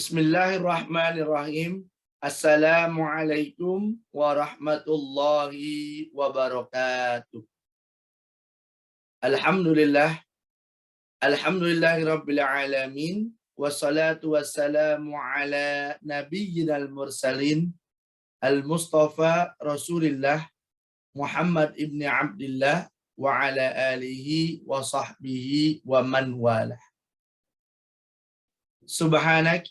Bismillahirrahmanirrahim. Assalamualaikum warahmatullahi wabarakatuh. Alhamdulillah. Alhamdulillahirabbil alamin. Wassalatu wassalamu ala nabiyyinal mursalin al-mustafa Rasulillah Muhammad ibni Abdillah wa ala alihi wa sahbihi wa man walah. Subhanak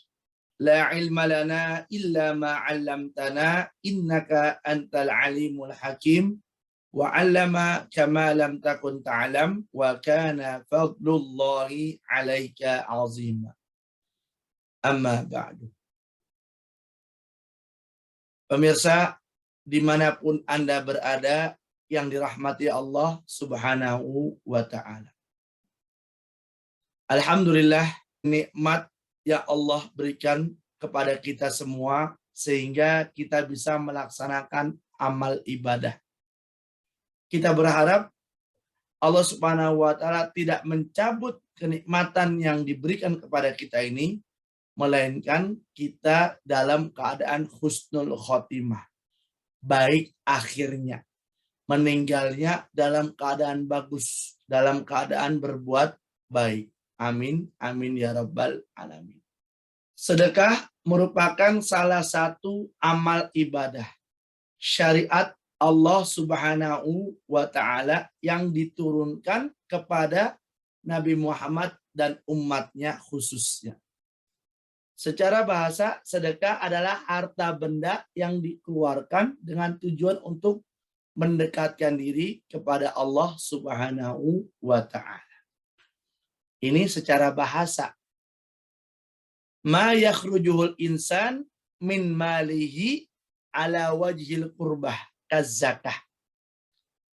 la ilma lana illa ma 'allamtana innaka antal alimul hakim wa 'allama kama lam takun ta'lam wa kana fadlullahi 'alaika 'azima. Amma ba'du. Pemirsa dimanapun Anda berada yang dirahmati Allah Subhanahu wa ta'ala. Alhamdulillah, nikmat yang Allah berikan kepada kita semua sehingga kita bisa melaksanakan amal ibadah. Kita berharap Allah Subhanahu wa ta'ala tidak mencabut kenikmatan yang diberikan kepada kita ini, melainkan kita dalam keadaan husnul khotimah, baik akhirnya, meninggalnya dalam keadaan bagus, dalam keadaan berbuat baik. Amin, amin ya rabbal alamin. Sedekah merupakan salah satu amal ibadah syariat Allah Subhanahu wa ta'ala yang diturunkan kepada Nabi Muhammad dan umatnya khususnya. Secara bahasa, sedekah adalah harta benda yang dikeluarkan dengan tujuan untuk mendekatkan diri kepada Allah Subhanahu wa ta'ala. Ini secara bahasa. Ma yakhrujuhul insan min malihi ala wajhil qurbah kazzakah.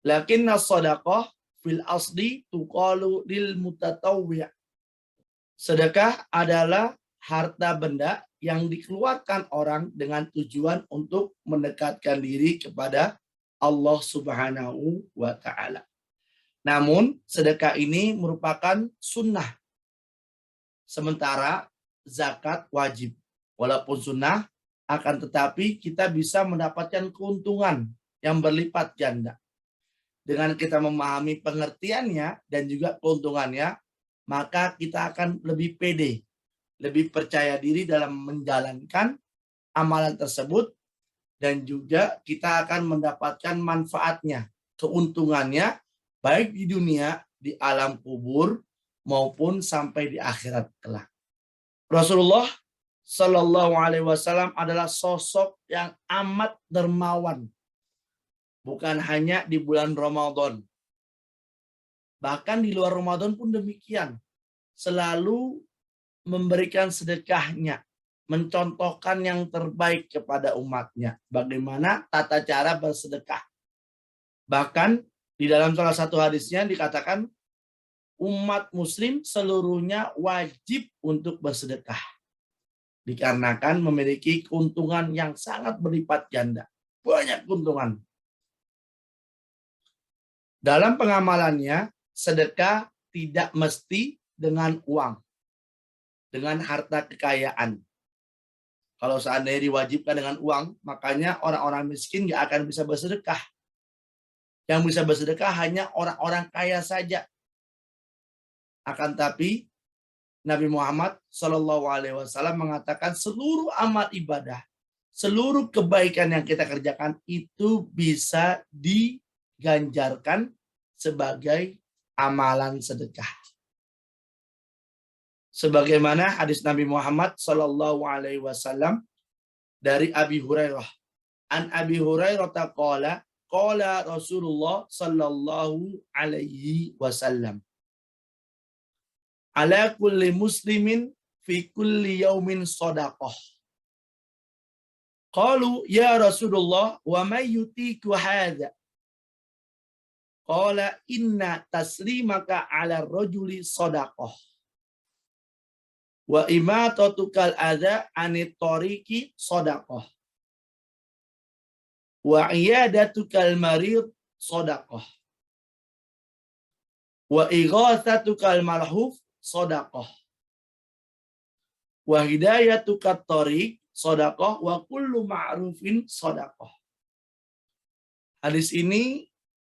Lakinna sadaqah fil asli tuqalu lil mutatawwi'. Sedekah adalah harta benda yang dikeluarkan orang dengan tujuan untuk mendekatkan diri kepada Allah Subhanahu wa ta'ala. Namun, sedekah ini merupakan sunnah. Sementara zakat wajib. Walaupun sunnah, akan tetapi kita bisa mendapatkan keuntungan yang berlipat ganda. Dengan kita memahami pengertiannya dan juga keuntungannya, maka kita akan lebih pede, lebih percaya diri dalam menjalankan amalan tersebut, dan juga kita akan mendapatkan manfaatnya, keuntungannya, baik di dunia, di alam kubur, maupun sampai di akhirat kelak. Rasulullah Shallallahu Alaihi Wasallam adalah sosok yang amat dermawan, bukan hanya di bulan Ramadan, bahkan di luar Ramadan pun demikian. Selalu memberikan sedekahnya, mencontohkan yang terbaik kepada umatnya, bagaimana tata cara bersedekah. Bahkan di dalam salah satu hadisnya dikatakan umat muslim seluruhnya wajib untuk bersedekah, dikarenakan memiliki keuntungan yang sangat berlipat ganda, banyak keuntungan. Dalam pengamalannya, sedekah tidak mesti dengan uang, dengan harta kekayaan. Kalau seandainya diwajibkan dengan uang, makanya orang-orang miskin gak akan bisa bersedekah. Yang bisa bersedekah hanya orang-orang kaya saja. Akan tapi Nabi Muhammad Shallallahu Alaihi Wasallam mengatakan seluruh amal ibadah, seluruh kebaikan yang kita kerjakan itu bisa diganjarkan sebagai amalan sedekah. Sebagaimana hadis Nabi Muhammad Shallallahu Alaihi Wasallam dari Abi Hurairah. An Abi Hurairah qala qala Rasulullah Shallallahu Alaihi Wasallam. Ala kulli muslimin fi kulli yaumin shadaqah. Qalu ya Rasulullah wa may yutiku hadha? Qala inna taslimaka ala rajuli shadaqah. Wa imatatukal adza anit tariqi shadaqah. Wa iyadatukal marid shadaqah. Wa ighathatukal malhuf shadaqah. Wa hidayatu kattariq shadaqah wa kullu ma'rufin shadaqah. Hadis ini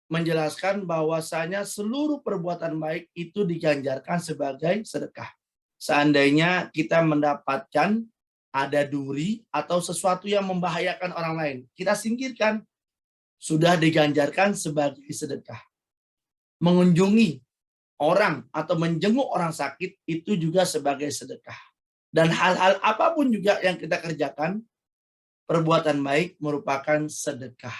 menjelaskan bahwasanya seluruh perbuatan baik itu diganjarkan sebagai sedekah. Seandainya kita mendapatkan ada duri atau sesuatu yang membahayakan orang lain, kita singkirkan, sudah diganjarkan sebagai sedekah. Mengunjungi orang atau menjenguk orang sakit itu juga sebagai sedekah. Dan hal-hal apapun juga yang kita kerjakan, perbuatan baik merupakan sedekah.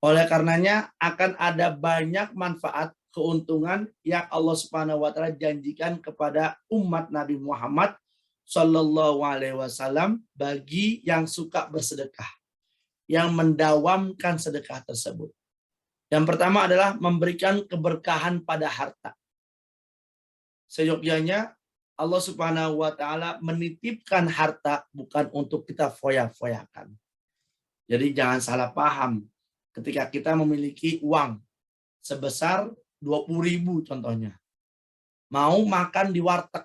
Oleh karenanya akan ada banyak manfaat, keuntungan yang Allah Subhanahu wa taala janjikan kepada umat Nabi Muhammad Shallallahu alaihi wasallam bagi yang suka bersedekah, yang mendawamkan sedekah tersebut. Yang pertama adalah memberikan keberkahan pada harta. Seyogyanya Allah Subhanahu wa taala menitipkan harta bukan untuk kita foya-foyakan. Jadi jangan salah paham. Ketika kita memiliki uang sebesar 20.000 contohnya, mau makan di warteg,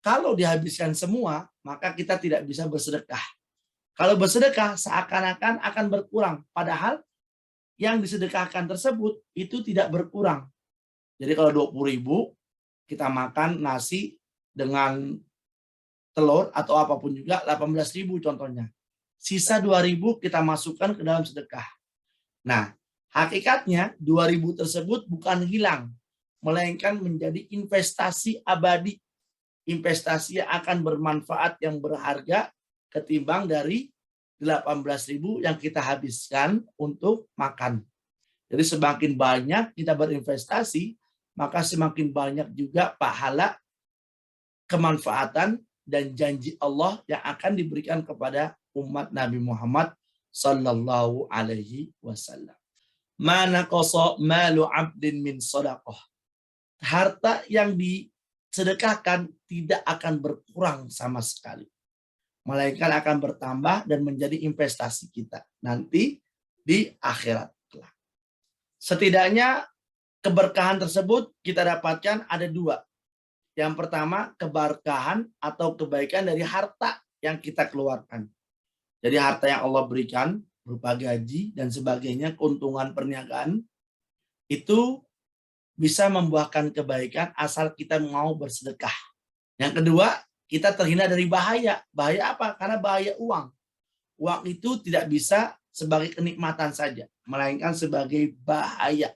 kalau dihabiskan semua, maka kita tidak bisa bersedekah. Kalau bersedekah seakan-akan akan berkurang, padahal yang disedekahkan tersebut itu tidak berkurang. Jadi kalau 20.000 kita makan nasi dengan telur atau apapun juga 18.000 contohnya. Sisa 2.000 kita masukkan ke dalam sedekah. Nah, hakikatnya 2.000 tersebut bukan hilang, melainkan menjadi investasi abadi. Investasi yang akan bermanfaat, yang berharga ketimbang dari 18.000 yang kita habiskan untuk makan. Jadi semakin banyak kita berinvestasi, maka semakin banyak juga pahala, kemanfaatan, dan janji Allah yang akan diberikan kepada umat Nabi Muhammad Sallallahu alaihi wasallam. Mana qasa malu abdin min sadaqah. Harta yang disedekahkan tidak akan berkurang sama sekali, melainkan akan bertambah dan menjadi investasi kita nanti di akhirat. Setidaknya keberkahan tersebut kita dapatkan ada dua. Yang pertama, keberkahan atau kebaikan dari harta yang kita keluarkan. Jadi harta yang Allah berikan berupa gaji dan sebagainya, keuntungan perniagaan, itu bisa membuahkan kebaikan asal kita mau bersedekah. Yang kedua, kita terhindar dari bahaya. Bahaya apa? Karena bahaya uang. Uang itu tidak bisa sebagai kenikmatan saja, melainkan sebagai bahaya.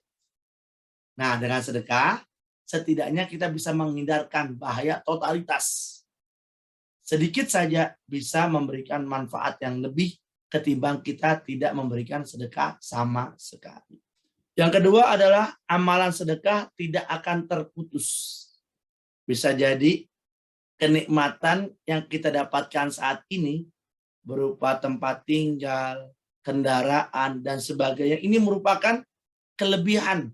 Nah, dengan sedekah, setidaknya kita bisa menghindarkan bahaya totalitas. Sedikit saja bisa memberikan manfaat yang lebih ketimbang kita tidak memberikan sedekah sama sekali. Yang kedua adalah amalan sedekah tidak akan terputus. Bisa jadi kenikmatan yang kita dapatkan saat ini berupa tempat tinggal, kendaraan, dan sebagainya. Ini merupakan kelebihan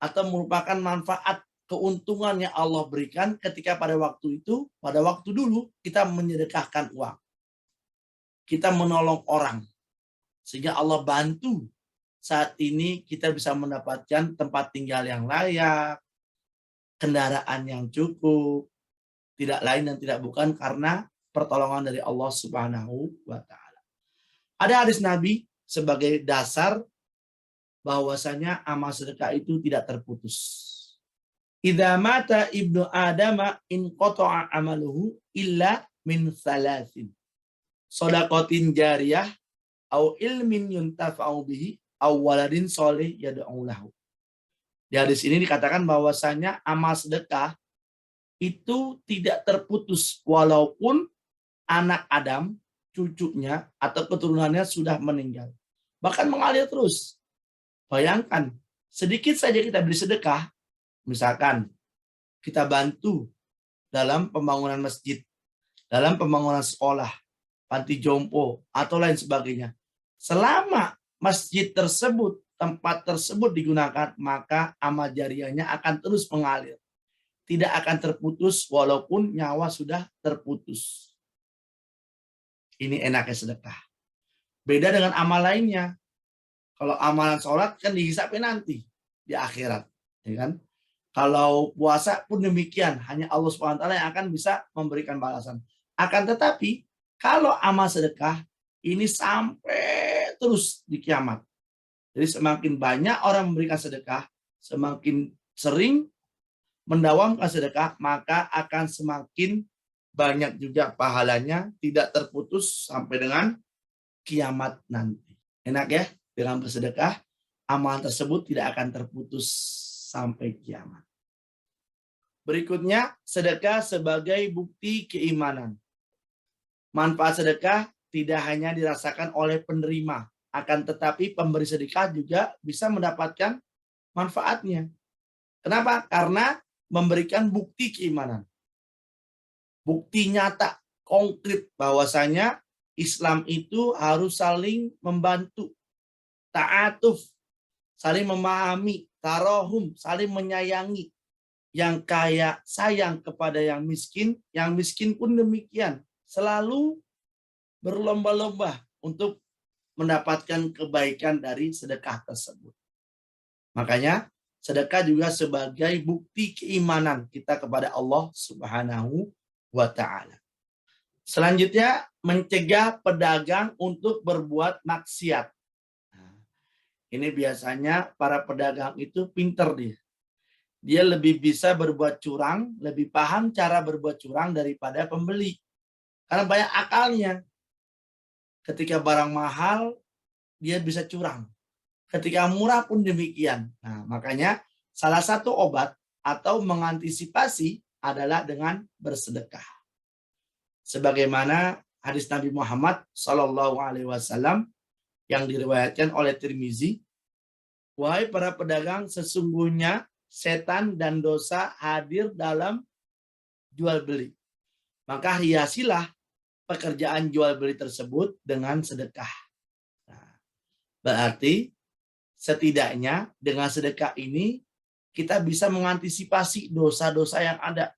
atau merupakan manfaat, keuntungan yang Allah berikan ketika pada waktu itu, pada waktu dulu kita menyedekahkan uang. Kita menolong orang. Sehingga Allah bantu saat ini kita bisa mendapatkan tempat tinggal yang layak, kendaraan yang cukup, tidak lain dan tidak bukan karena pertolongan dari Allah Subhanahu wa taala. Ada hadis Nabi sebagai dasar bahwasanya amal sedekah itu tidak terputus. Idza mata ibnu Adama in qata'a amaluhu illa min thalathin. Shadaqatin jariyah au ilmin yuntafa'u bihi au waladin sholih yad'u lahu. Di hadis ini dikatakan bahwasanya amal sedekah itu tidak terputus walaupun anak Adam, cucunya atau keturunannya sudah meninggal. Bahkan mengalir terus. Bayangkan, sedikit saja kita beri sedekah, misalkan kita bantu dalam pembangunan masjid, dalam pembangunan sekolah, panti jompo, atau lain sebagainya. Selama masjid tersebut, tempat tersebut digunakan, maka amal jariahnya akan terus mengalir. Tidak akan terputus walaupun nyawa sudah terputus. Ini enaknya sedekah. Beda dengan amal lainnya. Kalau amalan sholat kan dihisapin nanti di akhirat, ya kan? Kalau puasa pun demikian, hanya Allah Subhanahu wa taala yang akan bisa memberikan balasan. Akan tetapi kalau amal sedekah ini sampai terus di kiamat. Jadi semakin banyak orang memberikan sedekah, semakin sering mendawamkan sedekah, maka akan semakin banyak juga pahalanya, tidak terputus sampai dengan kiamat nanti. Enak ya, dengan bersedekah, amalan tersebut tidak akan terputus sampai kiamat. Berikutnya, sedekah sebagai bukti keimanan. Manfaat sedekah tidak hanya dirasakan oleh penerima, akan tetapi pemberi sedekah juga bisa mendapatkan manfaatnya. Kenapa? Karena memberikan bukti keimanan. Bukti nyata, konkret bahwasanya Islam itu harus saling membantu, ta'atuf, saling memahami, tarohum, saling menyayangi. Yang kaya sayang kepada yang miskin pun demikian. Selalu berlomba-lomba untuk mendapatkan kebaikan dari sedekah tersebut. Makanya sedekah juga sebagai bukti keimanan kita kepada Allah Subhanahu wa ta'ala. Selanjutnya, mencegah pedagang untuk berbuat maksiat. Nah, ini biasanya para pedagang itu pinter dia. Dia lebih bisa berbuat curang, lebih paham cara berbuat curang daripada pembeli. Karena banyak akalnya. Ketika barang mahal, dia bisa curang. Ketika murah pun demikian. Nah, makanya salah satu obat atau mengantisipasi adalah dengan bersedekah. Sebagaimana hadis Nabi Muhammad SAW yang diriwayatkan oleh Tirmizi, wahai para pedagang, sesungguhnya setan dan dosa hadir dalam jual beli. Maka hiasilah pekerjaan jual beli tersebut dengan sedekah. Nah, berarti setidaknya dengan sedekah ini kita bisa mengantisipasi dosa-dosa yang ada.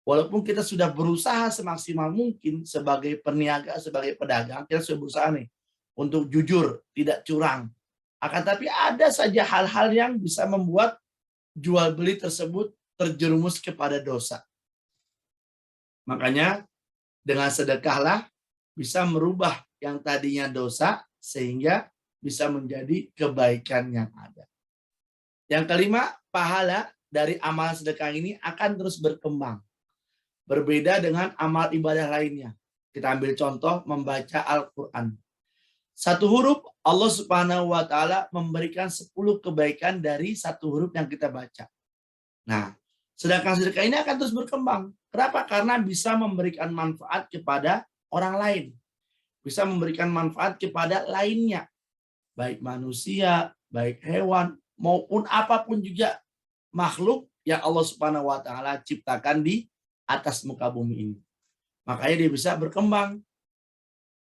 Walaupun kita sudah berusaha semaksimal mungkin sebagai peniaga, sebagai pedagang, kita sudah berusaha nih untuk jujur, tidak curang. Akan tapi ada saja hal-hal yang bisa membuat jual beli tersebut terjerumus kepada dosa. Makanya dengan sedekahlah bisa merubah yang tadinya dosa sehingga bisa menjadi kebaikan yang ada. Yang kelima, pahala dari amal sedekah ini akan terus berkembang. Berbeda dengan amal ibadah lainnya. Kita ambil contoh membaca Al-Quran. Satu huruf Allah Subhanahu wa ta'ala memberikan 10 kebaikan dari satu huruf yang kita baca. Nah, sedangkan sedekah ini akan terus berkembang. Kenapa? Karena bisa memberikan manfaat kepada orang lain. Bisa memberikan manfaat kepada lainnya. Baik manusia, baik hewan, maupun apapun juga makhluk yang Allah Subhanahu wa ta'ala ciptakan di atas muka bumi ini. Makanya dia bisa berkembang.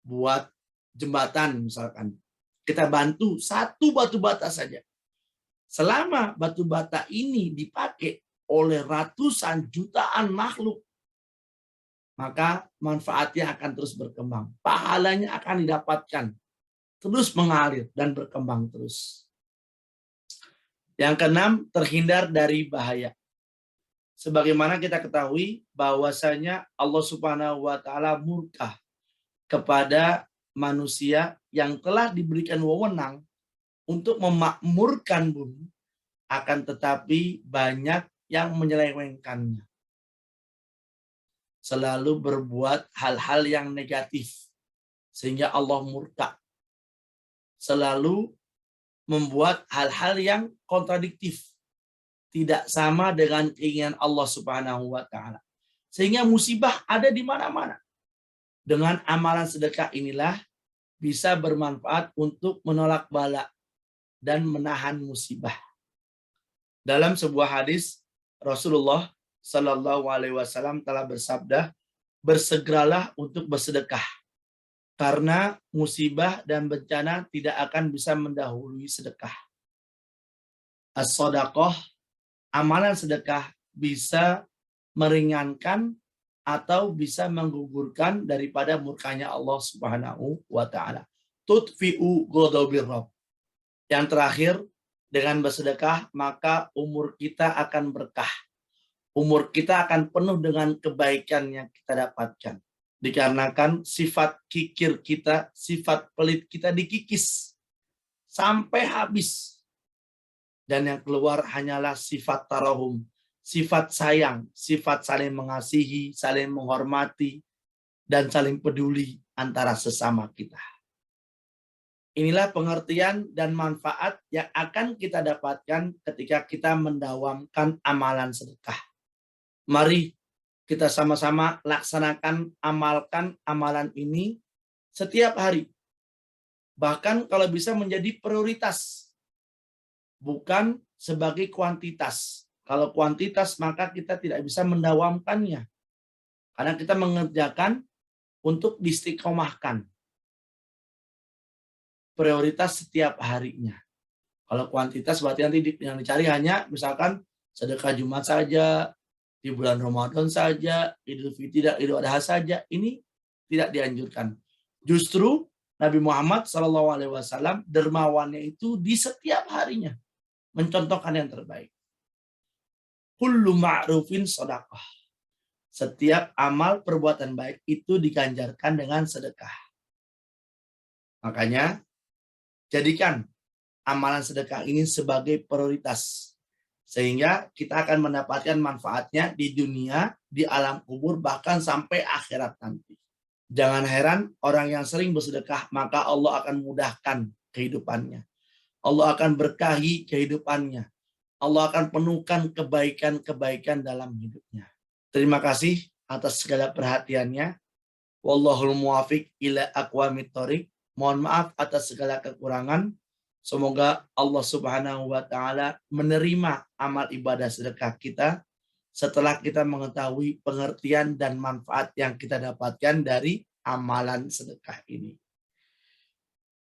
Buat jembatan misalkan. Kita bantu satu batu bata saja. Selama batu bata ini dipakai oleh ratusan jutaan makhluk, maka manfaatnya akan terus berkembang. Pahalanya akan didapatkan. Terus mengalir dan berkembang terus. Yang keenam, terhindar dari bahaya. Sebagaimana kita ketahui bahwasanya Allah Subhanahu wa ta'ala murka kepada manusia yang telah diberikan wewenang untuk memakmurkan bumi, akan tetapi banyak yang menyelewengkannya. Selalu berbuat hal-hal yang negatif sehingga Allah murka. Selalu membuat hal-hal yang kontradiktif, tidak sama dengan keinginan Allah Subhanahu wa ta'ala. Sehingga musibah ada di mana-mana. Dengan amalan sedekah inilah bisa bermanfaat untuk menolak bala dan menahan musibah. Dalam sebuah hadis, Rasulullah Shallallahu Alaihi Wasallam telah bersabda, bersegeralah untuk bersedekah, karena musibah dan bencana tidak akan bisa mendahului sedekah. As-sadaqah, amalan sedekah bisa meringankan atau bisa menggugurkan daripada murkanya Allah Subhanahu wa ta'ala. Tudfi'u ghadabir Rabb. Yang terakhir, Dengan bersedekah, maka umur kita akan berkah. Umur kita akan penuh dengan kebaikan yang kita dapatkan. Dikarenakan sifat kikir kita, sifat pelit kita dikikis sampai habis. Dan yang keluar hanyalah sifat tarahum, sifat sayang, sifat saling mengasihi, saling menghormati, dan saling peduli antara sesama kita. Inilah pengertian dan manfaat yang akan kita dapatkan ketika kita mendawamkan amalan sedekah. Mari kita sama-sama laksanakan, amalkan amalan ini setiap hari. Bahkan kalau bisa menjadi prioritas. Bukan sebagai kuantitas. Kalau kuantitas maka kita tidak bisa mendawamkannya. Karena kita mengerjakan untuk diistiqomahkan. Prioritas setiap harinya. Kalau kuantitas berarti nanti yang dicari hanya misalkan sedekah Jumat saja, di bulan Ramadan saja, Idul Fitri dan Idul Adha saja. Ini tidak dianjurkan. Justru Nabi Muhammad SAW dermawannya itu di setiap harinya. Mencontohkan yang terbaik. Kullu ma'rufin sedekah. Setiap amal perbuatan baik itu diganjarkan dengan sedekah. Makanya jadikan amalan sedekah ini sebagai prioritas. Sehingga kita akan mendapatkan manfaatnya di dunia, di alam kubur, bahkan sampai akhirat nanti. Jangan heran orang yang sering bersedekah, maka Allah akan mudahkan kehidupannya. Allah akan berkahi kehidupannya. Allah akan penuhkan kebaikan-kebaikan dalam hidupnya. Terima kasih atas segala perhatiannya. Wallahul muwafiq ila aqwamit thoriq. Mohon maaf atas segala kekurangan. Semoga Allah Subhanahu wa taala menerima amal ibadah sedekah kita setelah kita mengetahui pengertian dan manfaat yang kita dapatkan dari amalan sedekah ini.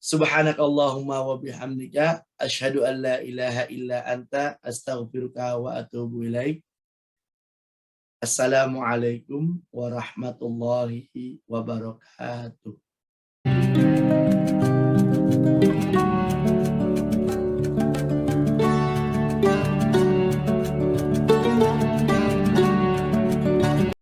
Subhanakallahumma wa bihamdika asyhadu an la ilaha illa anta astaghfiruka wa atubu ilaik. Assalamualaikum warahmatullahi wabarakatuh.